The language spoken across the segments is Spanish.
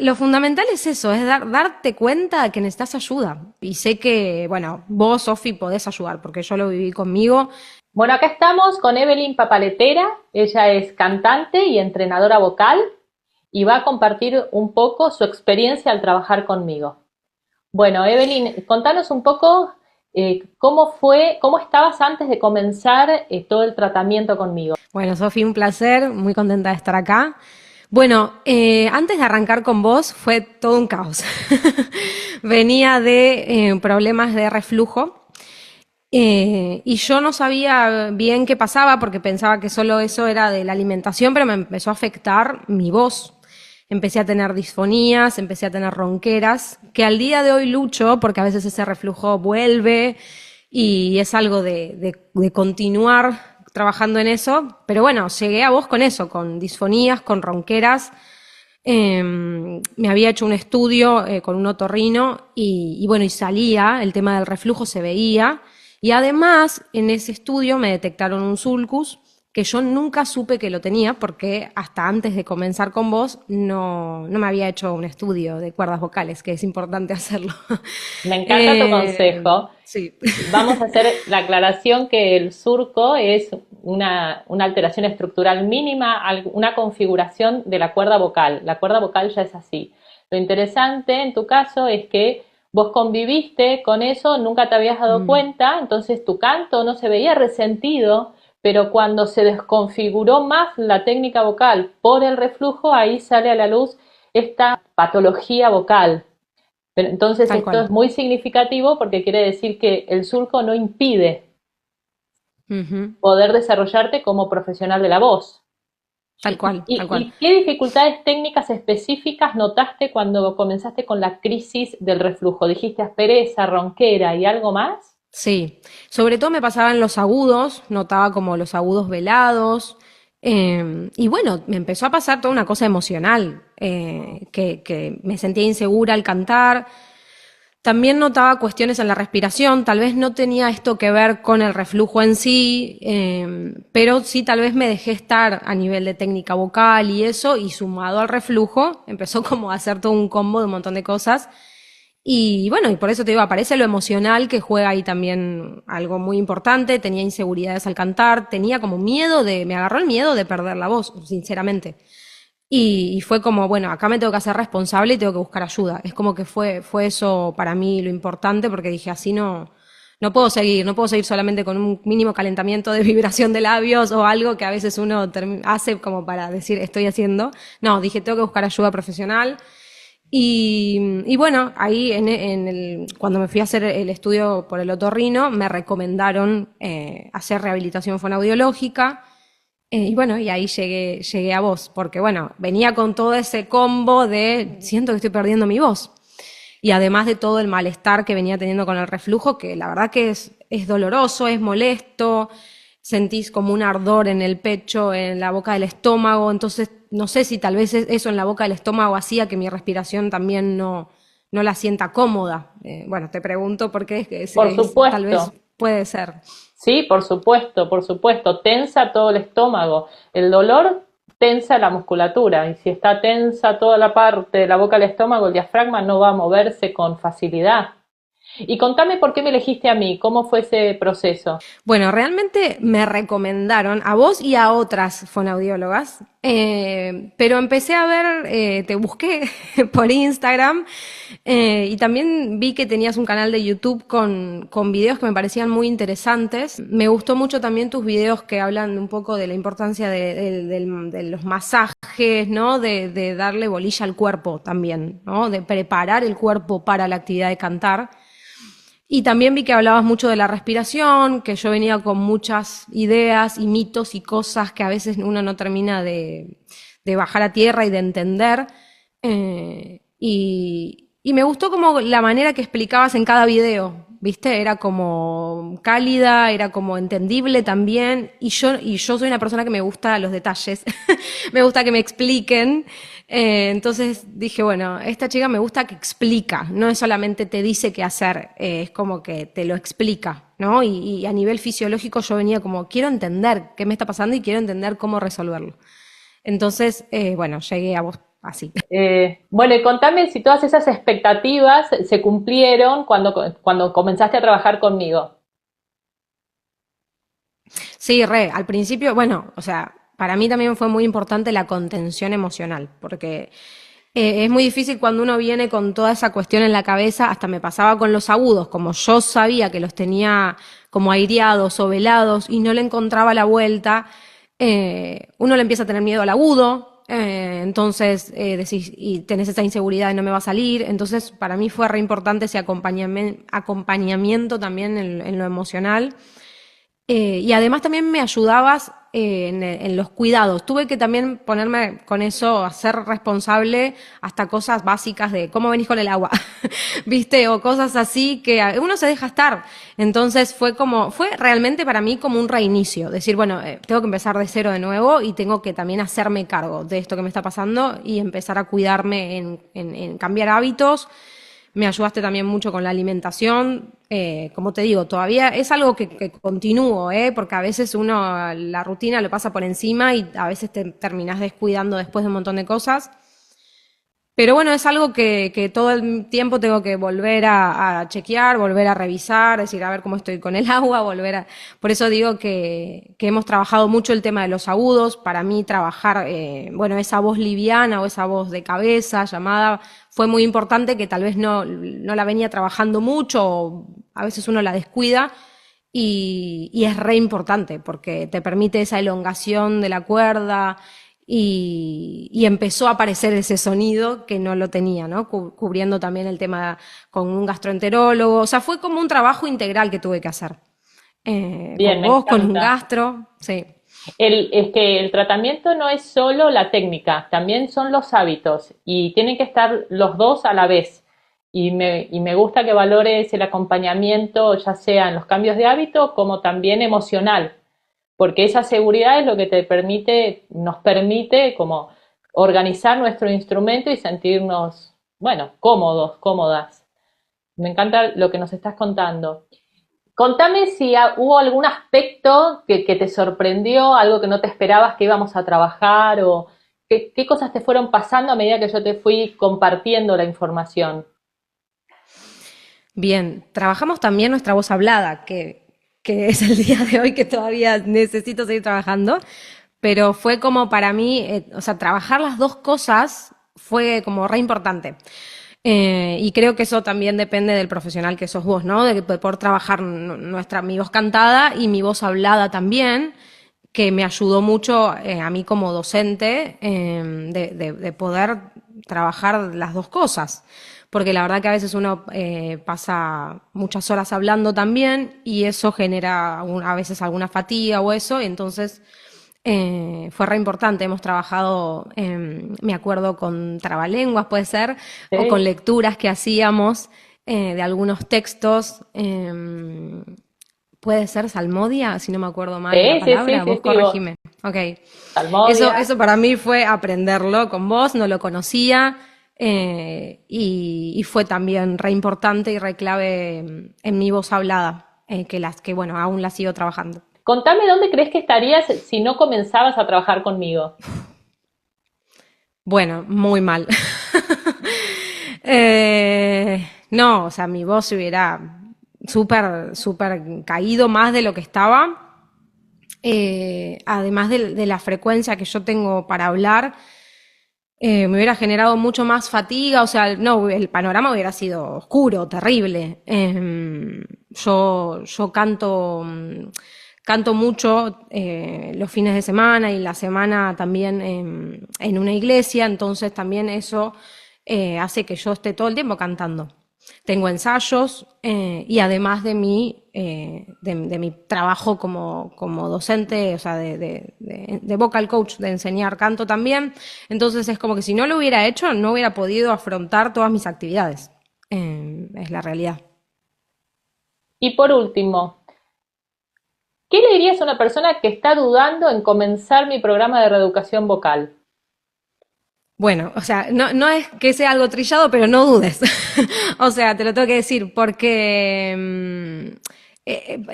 Lo fundamental es eso, es darte cuenta que necesitas ayuda. Y sé que, bueno, vos, Sofi, podés ayudar, porque yo lo viví conmigo. Bueno, acá estamos con Evelyn Papaletera. Ella es cantante y entrenadora vocal y va a compartir un poco su experiencia al trabajar conmigo. Bueno, Evelyn, contanos un poco cómo fue, cómo estabas antes de comenzar todo el tratamiento conmigo. Bueno, Sofi, un placer, muy contenta de estar acá. Bueno, antes de arrancar con vos fue todo un caos. Venía de problemas de reflujo. Y yo no sabía bien qué pasaba porque pensaba que solo eso era de la alimentación, pero me empezó a afectar mi voz. Empecé a tener disfonías, empecé a tener ronqueras, que al día de hoy lucho porque a veces ese reflujo vuelve y es algo de continuar trabajando en eso. Pero bueno, llegué a vos con eso, con disfonías, con ronqueras. Me había hecho un estudio con un otorrino y bueno, y salía, el tema del reflujo se veía. Y además, en ese estudio me detectaron un sulcus que yo nunca supe que lo tenía porque hasta antes de comenzar con vos no me había hecho un estudio de cuerdas vocales, que es importante hacerlo. Me encanta tu consejo. Sí. Vamos a hacer la aclaración que el surco es una alteración estructural mínima, una configuración de la cuerda vocal. La cuerda vocal ya es así. Lo interesante en tu caso es que vos conviviste con eso, nunca te habías dado Mm, cuenta, entonces tu canto no se veía resentido, pero cuando se desconfiguró más la técnica vocal por el reflujo, ahí sale a la luz esta patología vocal. Pero entonces tal esto cual. es muy significativo porque quiere decir que el surco no impide Ujú. poder desarrollarte como profesional de la voz. Tal cual, tal cual. ¿Y qué dificultades técnicas específicas notaste cuando comenzaste con la crisis del reflujo? ¿Dijiste aspereza, ronquera y algo más? Sí, sobre todo me pasaban los agudos, notaba como los agudos velados, y bueno, me empezó a pasar toda una cosa emocional, que me sentía insegura al cantar. También notaba cuestiones en la respiración, tal vez no tenía esto que ver con el reflujo en sí, pero sí tal vez me dejé estar a nivel de técnica vocal y eso, y sumado al reflujo, empezó como a hacer todo un combo de un montón de cosas. Y bueno, y por eso te digo, aparece lo emocional que juega ahí también algo muy importante. Tenía inseguridades al cantar, tenía como miedo me agarró el miedo de perder la voz, sinceramente. Y fue como, bueno, acá me tengo que hacer responsable y tengo que buscar ayuda. Es como que fue eso para mí lo importante porque dije, así no puedo seguir solamente con un mínimo calentamiento de vibración de labios o algo que a veces uno hace como para decir estoy haciendo. No, dije, tengo que buscar ayuda profesional. Y bueno, ahí cuando me fui a hacer el estudio por el otorrino, me recomendaron hacer rehabilitación fonoaudiológica. Y bueno, y ahí llegué a vos, porque bueno, venía con todo ese combo de siento que estoy perdiendo mi voz. Y además de todo el malestar que venía teniendo con el reflujo, que la verdad que es doloroso, es molesto, sentís como un ardor en el pecho, en la boca del estómago, entonces no sé si tal vez eso en la boca del estómago hacía que mi respiración también no la sienta cómoda. Bueno, te pregunto porque Por tal vez supuesto. puede ser. Sí, por supuesto, por supuesto. Tensa todo el estómago. El dolor tensa la musculatura y si está tensa toda la parte de la boca del estómago, el diafragma no va a moverse con facilidad. Y contame por qué me elegiste a mí, cómo fue ese proceso. Bueno, realmente me recomendaron a vos y a otras fonaudiólogas, pero empecé a ver, te busqué por Instagram y también vi que tenías un canal de YouTube con videos que me parecían muy interesantes. Me gustó mucho también tus videos que hablan un poco de la importancia de los masajes, ¿no? De darle bolilla al cuerpo también, ¿no? De preparar el cuerpo para la actividad de cantar. Y también vi que hablabas mucho de la respiración, que yo venía con muchas ideas y mitos y cosas que a veces uno no termina de bajar a tierra y de entender. Y me gustó como la manera que explicabas en cada video, ¿viste? Era como cálida, era como entendible también. Y yo soy una persona que me gusta los detalles, me gusta que me expliquen. Entonces dije, bueno, esta chica me gusta que explica, no es solamente te dice qué hacer, es como que te lo explica, ¿no? Y a nivel fisiológico yo venía como, quiero entender qué me está pasando y quiero entender cómo resolverlo. Entonces, bueno, llegué a vos así. Bueno, y contame si todas esas expectativas se cumplieron cuando comenzaste a trabajar conmigo. Sí, al principio, bueno, o sea, para mí también fue muy importante la contención emocional, porque es muy difícil cuando uno viene con toda esa cuestión en la cabeza, hasta me pasaba con los agudos, como yo sabía que los tenía como aireados o velados y no le encontraba la vuelta, uno le empieza a tener miedo al agudo, entonces decís, y tenés esa inseguridad de no me va a salir, entonces para mí fue re importante ese acompañamiento también en lo emocional. Y además también me ayudabas en los cuidados. Tuve que también ponerme con eso, a ser responsable hasta cosas básicas de cómo venís con el agua, ¿viste? O cosas así que uno se deja estar. Entonces fue realmente para mí como un reinicio. Decir, bueno, tengo que empezar de cero de nuevo y tengo que también hacerme cargo de esto que me está pasando y empezar a cuidarme en cambiar hábitos. Me ayudaste también mucho con la alimentación. Como te digo, todavía es algo que continúo, porque a veces uno la rutina lo pasa por encima y a veces te terminás descuidando después de un montón de cosas. Pero bueno, es algo que todo el tiempo tengo que volver a chequear, volver a revisar, decir, a ver cómo estoy con el agua, volver a... Por eso digo que hemos trabajado mucho el tema de los agudos. Para mí trabajar, bueno, esa voz liviana o esa voz de cabeza llamada fue muy importante, que tal vez no la venía trabajando mucho o a veces uno la descuida. Y es re importante porque te permite esa elongación de la cuerda, y empezó a aparecer ese sonido que no lo tenía, ¿no? Cubriendo también el tema con un gastroenterólogo. O sea, fue como un trabajo integral que tuve que hacer. Bien, Con me vos, con un encanta. gastro, sí. Es que el tratamiento no es solo la técnica, también son los hábitos y tienen que estar los dos a la vez. Y me gusta que valores el acompañamiento, ya sea en los cambios de hábito como también emocional, porque esa seguridad es lo que nos permite como organizar nuestro instrumento y sentirnos, bueno, cómodos, cómodas. Me encanta lo que nos estás contando. Contame si hubo algún aspecto que te sorprendió, algo que no te esperabas que íbamos a trabajar o qué cosas te fueron pasando a medida que yo te fui compartiendo la información. Bien, trabajamos también nuestra voz hablada, que es el día de hoy que todavía necesito seguir trabajando, pero fue como para mí, o sea, trabajar las dos cosas fue como re importante. Y creo que eso también depende del profesional que sos vos, ¿no? De poder trabajar mi voz cantada y mi voz hablada también, que me ayudó mucho a mí como docente de poder trabajar las dos cosas. Porque la verdad que a veces uno pasa muchas horas hablando también y eso genera a veces alguna fatiga o eso, y entonces fue re importante. Hemos trabajado, me acuerdo, con trabalenguas, puede ser, o con Sí, lecturas que hacíamos de algunos textos. Puede ser salmodia, si no me acuerdo mal la sí, sí, sí, palabra, sí, vos sí, corregime. Ok. Salmodia. Eso para mí fue aprenderlo con vos, no lo conocía, y fue también re importante y re clave en mi voz hablada, que bueno, aún la sigo trabajando. Contame dónde crees que estarías si no comenzabas a trabajar conmigo. Bueno, muy mal. No, o sea, mi voz se hubiera súper caído más de lo que estaba. Además de la frecuencia que yo tengo para hablar, me hubiera generado mucho más fatiga, o sea, no, el panorama hubiera sido oscuro, terrible. Yo canto mucho los fines de semana y la semana también en una iglesia, entonces también eso hace que yo esté todo el tiempo cantando. Tengo ensayos y además de mi trabajo como docente, o sea, de vocal coach, de enseñar canto también. Entonces es como que si no lo hubiera hecho, no hubiera podido afrontar todas mis actividades. Es la realidad. Y por último, ¿qué le dirías a una persona que está dudando en comenzar mi programa de reeducación vocal? Bueno, o sea, no es que sea algo trillado, pero no dudes. O sea, te lo tengo que decir, porque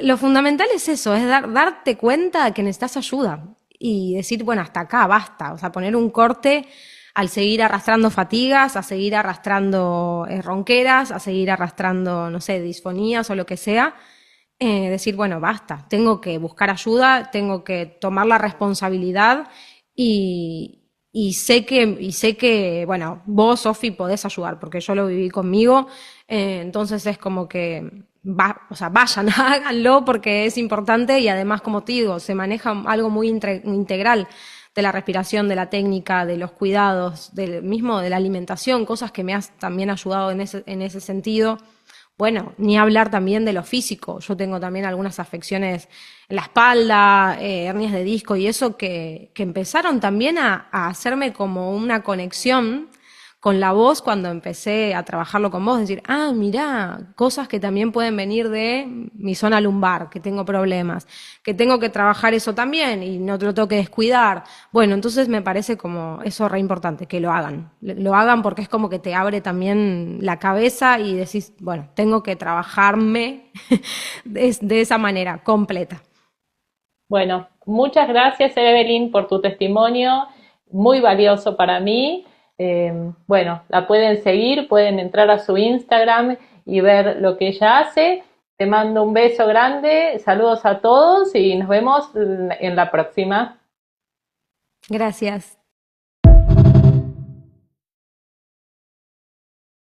lo fundamental es eso, es darte cuenta de que necesitas ayuda y decir, bueno, hasta acá, basta. O sea, poner un corte al seguir arrastrando fatigas, a seguir arrastrando ronqueras, a seguir arrastrando, no sé, disfonías o lo que sea, decir, bueno, basta, tengo que buscar ayuda, tengo que tomar la responsabilidad y sé que, bueno, vos, Sofi, podés ayudar, porque yo lo viví conmigo, entonces es como que, o sea, vayan, háganlo porque es importante y además, como te digo, se maneja algo muy integral de la respiración, de la técnica, de los cuidados, del mismo de la alimentación, cosas que me has también ayudado en ese sentido. Bueno, ni hablar también de lo físico. Yo tengo también algunas afecciones en la espalda, hernias de disco y eso que empezaron también a hacerme como una conexión con la voz cuando empecé a trabajarlo con vos. Decir, ah, mirá, cosas que también pueden venir de mi zona lumbar, que tengo problemas, que tengo que trabajar eso también y no te lo tengo que descuidar. Bueno, entonces me parece como eso re importante, que lo hagan. Lo hagan porque es como que te abre también la cabeza y decís, bueno, tengo que trabajarme de esa manera, completa. Bueno, muchas gracias Evelyn por tu testimonio, muy valioso para mí. Bueno, la pueden seguir, pueden entrar a su Instagram y ver lo que ella hace. Te mando un beso grande, saludos a todos y nos vemos en la próxima. Gracias.